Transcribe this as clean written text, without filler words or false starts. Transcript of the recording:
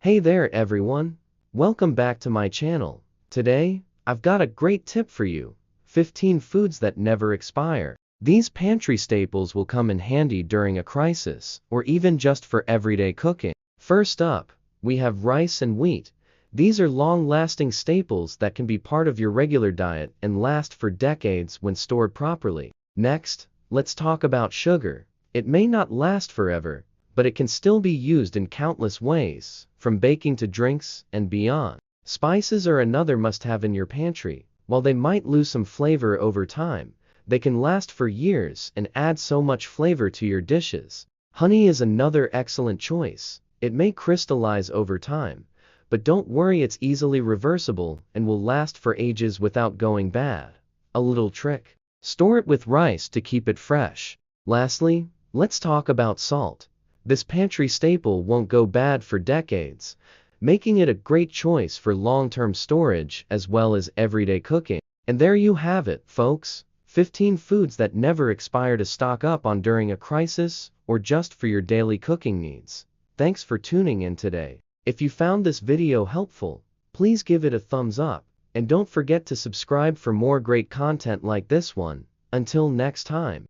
Hey there everyone, welcome back to my channel. Today, I've got a great tip for you, 15 foods that never expire. These pantry staples will come in handy during a crisis, or even just for everyday cooking. First up, we have rice and wheat. These are long-lasting staples that can be part of your regular diet and last for decades when stored properly. Next, let's talk about sugar. It may not last forever, but it can still be used in countless ways, from baking to drinks and beyond. Spices are another must-have in your pantry. While they might lose some flavor over time, they can last for years and add so much flavor to your dishes. Honey is another excellent choice. It may crystallize over time, but don't worry, it's easily reversible and will last for ages without going bad. A little trick: store it with rice to keep it fresh. Lastly, let's talk about salt. This pantry staple won't go bad for decades, making it a great choice for long-term storage as well as everyday cooking. And there you have it, folks. 15 foods that never expire to stock up on during a crisis or just for your daily cooking needs. Thanks for tuning in today. If you found this video helpful, please give it a thumbs up, and don't forget to subscribe for more great content like this one. Until next time.